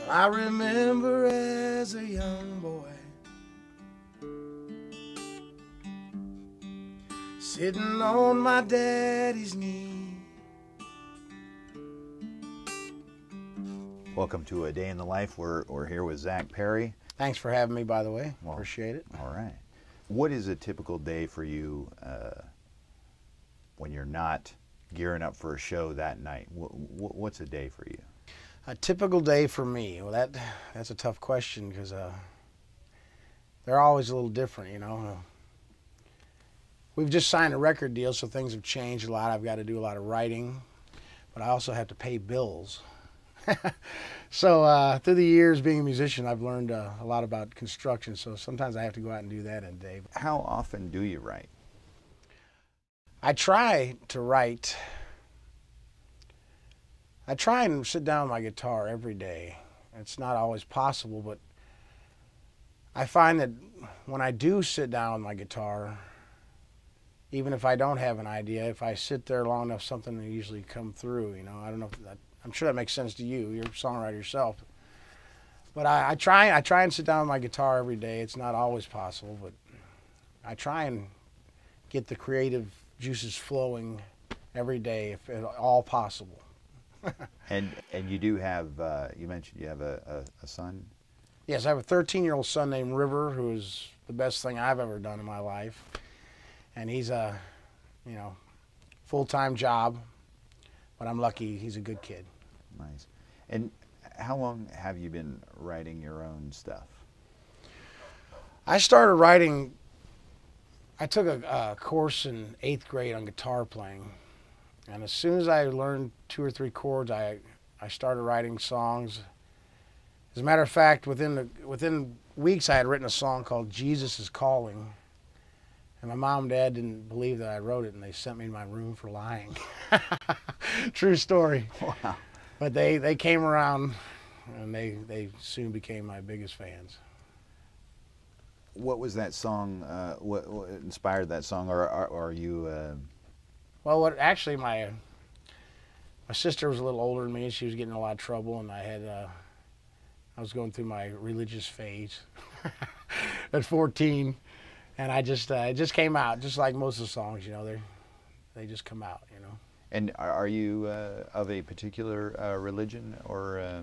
I remember as a young boy sitting on my daddy's knee. Welcome to A Day in the Life. We're here with Zak Perry. Thanks for having me, by the way. Well, appreciate it. All right. What is a typical day for you when you're not gearing up for a show that night? What's a day for you? A typical day for me? Well, that's a tough question because they're always a little different, you know. We've just signed a record deal, so things have changed a lot. I've got to do a lot of writing, but I also have to pay bills. So through the years being a musician, I've learned a lot about construction, so sometimes I have to go out and do that in a day. How often do you write? I try to write. I try and sit down with my guitar every day. It's not always possible, but I find that when I do sit down with my guitar, even if I don't have an idea, if I sit there long enough, something will usually come through, you know. I don't know if that, I'm sure that makes sense to you. You're a songwriter yourself. But I try and sit down with my guitar every day. It's not always possible, but I try and get the creative juices flowing every day, if at all possible. And you do have, you mentioned you have a son? Yes, I have a 13-year-old son named River, who is the best thing I've ever done in my life. And he's a, you know, full-time job, but I'm lucky he's a good kid. Nice. And how long have you been writing your own stuff? I started writing, I took a course in 8th grade on guitar playing. And as soon as I learned 2 or 3 chords, I started writing songs. As a matter of fact, within weeks I had written a song called Jesus is Calling. And my mom and dad didn't believe that I wrote it, and they sent me to my room for lying. True story. Wow. But they came around, and they soon became my biggest fans. What was that song, what inspired that song, or are you... Well, actually, my sister was a little older than me, and she was getting in a lot of trouble, and I was going through my religious phase at 14, and it just came out, just like most of the songs, you know, they just come out, you know. And are you of a particular religion, or?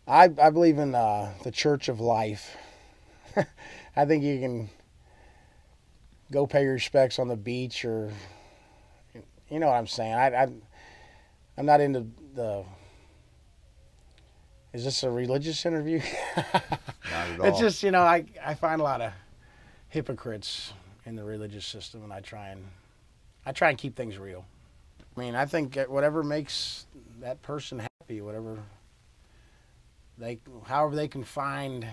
I believe in the Church of Life. I think you can go pay your respects on the beach, or you know what I'm saying. I'm not into the. Is this a religious interview? Not at all. It's just, you know, I find a lot of hypocrites in the religious system, and I try and keep things real. I mean, I think whatever makes that person happy, however they can find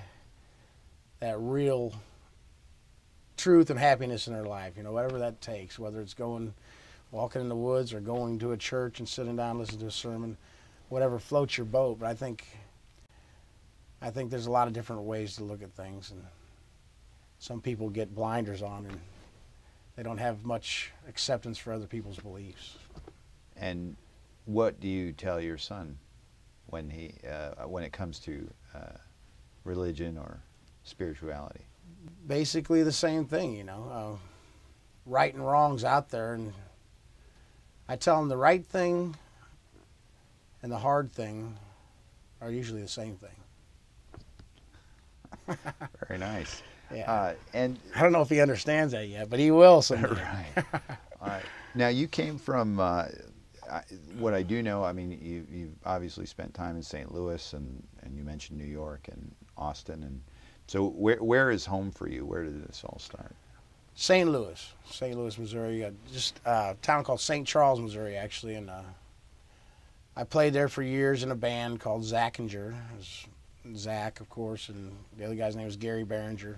that real truth and happiness in their life, you know, whatever that takes, whether it's walking in the woods or going to a church and sitting down and listening to a sermon, whatever floats your boat. But I think there's a lot of different ways to look at things, and some people get blinders on and they don't have much acceptance for other people's beliefs. And what do you tell your son when it comes to religion or spirituality? Basically the same thing, you know. Right and wrong's out there, and I tell him the right thing and the hard thing are usually the same thing. Very nice. Yeah. And I don't know if he understands that yet, but he will someday. Right. All right. Now, you came from, what I do know, I mean, you've obviously spent time in St. Louis, and you mentioned New York and Austin. And so where is home for you? Where did this all start? St. Louis, Missouri. Just a town called St. Charles, Missouri, actually. And I played there for years in a band called Zakinger. It was Zak, of course, and the other guy's name was Gary Behringer.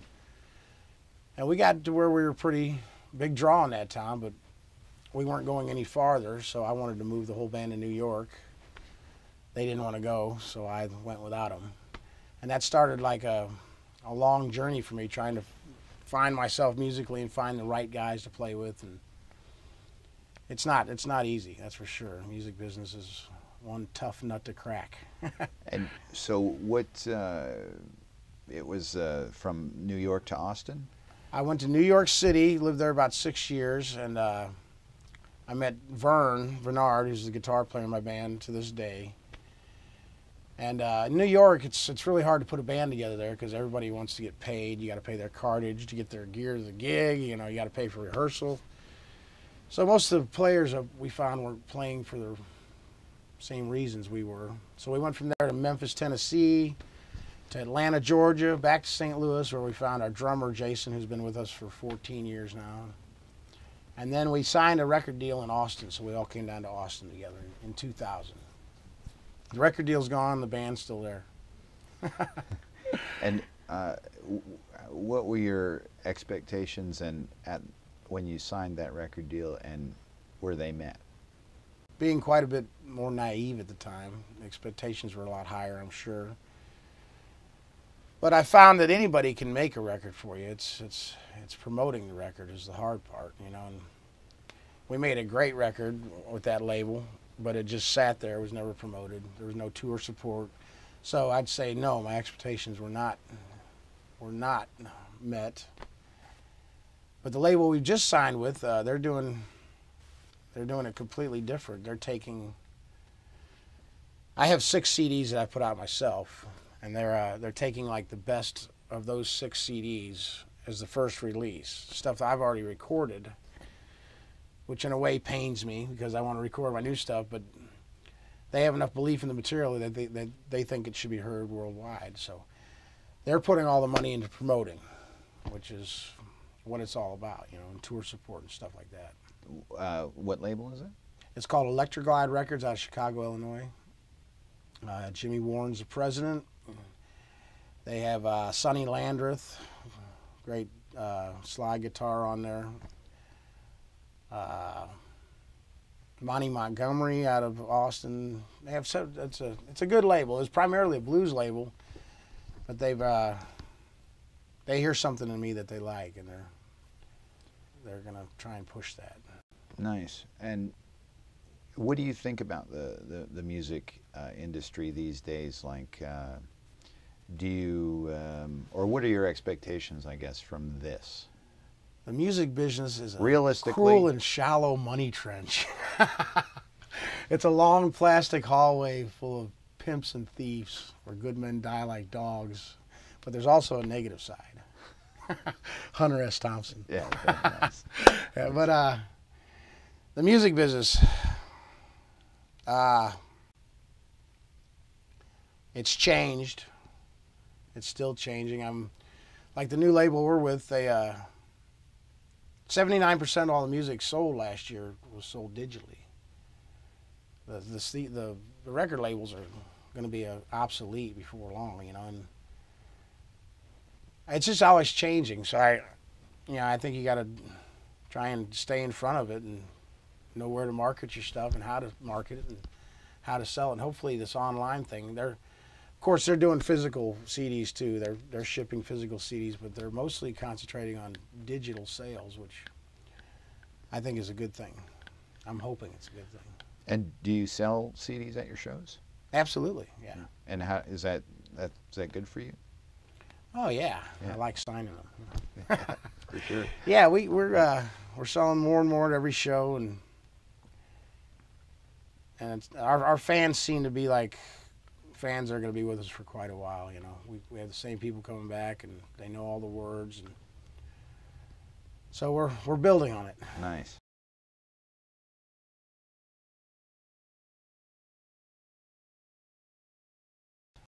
And we got to where we were a pretty big draw in that town, but we weren't going any farther, so I wanted to move the whole band to New York. They didn't want to go, so I went without them. And that started like a long journey for me, trying to find myself musically and find the right guys to play with. And it's not easy, that's for sure. Music business is one tough nut to crack. And so what, it was from New York to Austin? I went to New York City, lived there about 6 years, and I met Vern Bernard, who's the guitar player in my band to this day. And in New York, it's really hard to put a band together there because everybody wants to get paid. You got to pay their cartage to get their gear to the gig. You know, you got to pay for rehearsal. So most of the players we found weren't playing for the same reasons we were. So we went from there to Memphis, Tennessee, to Atlanta, Georgia, back to St. Louis, where we found our drummer, Jason, who's been with us for 14 years now. And then we signed a record deal in Austin, so we all came down to Austin together in 2000. The record deal's gone, the band's still there. And what were your expectations when you signed that record deal, and were they met? Being quite a bit more naive at the time, expectations were a lot higher, I'm sure. But I found that anybody can make a record for you. It's promoting the record is the hard part, you know. And we made a great record with that label, but it just sat there. It was never promoted. There was no tour support. So I'd say no, my expectations were not met. But the label we just signed with, they're doing it completely different. They're taking. I have 6 CDs that I put out myself, and they're taking like the best of those 6 CDs as the first release, stuff that I've already recorded, which in a way pains me because I want to record my new stuff, but they have enough belief in the material that they think it should be heard worldwide. So they're putting all the money into promoting, which is what it's all about, you know, and tour support and stuff like that. What label is it? It's called Electroglide Records out of Chicago, Illinois. Jimmy Warren's the president. They have Sonny Landreth, great slide guitar on there. Monty Montgomery out of Austin. They have it's a good label. It's primarily a blues label, but they hear something in me that they like, and they're gonna try and push that. Nice. And what do you think about the music industry these days? Like, do you or what are your expectations, I guess, from this? The music business is a realistically cruel and shallow money trench. It's a long plastic hallway full of pimps and thieves where good men die like dogs. But there's also a negative side. Hunter S. Thompson. Yeah, very nice. Yeah, but the music business, it's changed. It's still changing. I'm like the new label we're with. They 79% of all the music sold last year was sold digitally. The record labels are going to be obsolete before long, you know, and it's just always changing. So I think you got to try and stay in front of it and know where to market your stuff and how to market it and how to sell it. And hopefully this online thing, of course they're doing physical CDs too. They're shipping physical CDs, but they're mostly concentrating on digital sales, which I think is a good thing. I'm hoping it's a good thing. And do you sell CDs at your shows? Absolutely, yeah. And how is that good for you? Oh yeah, Yeah. I like signing them. For sure. Yeah, we're selling more and more at every show, and our fans seem to be like fans that are going to be with us for quite a while. You know, we have the same people coming back, and they know all the words, and so we're building on it. Nice.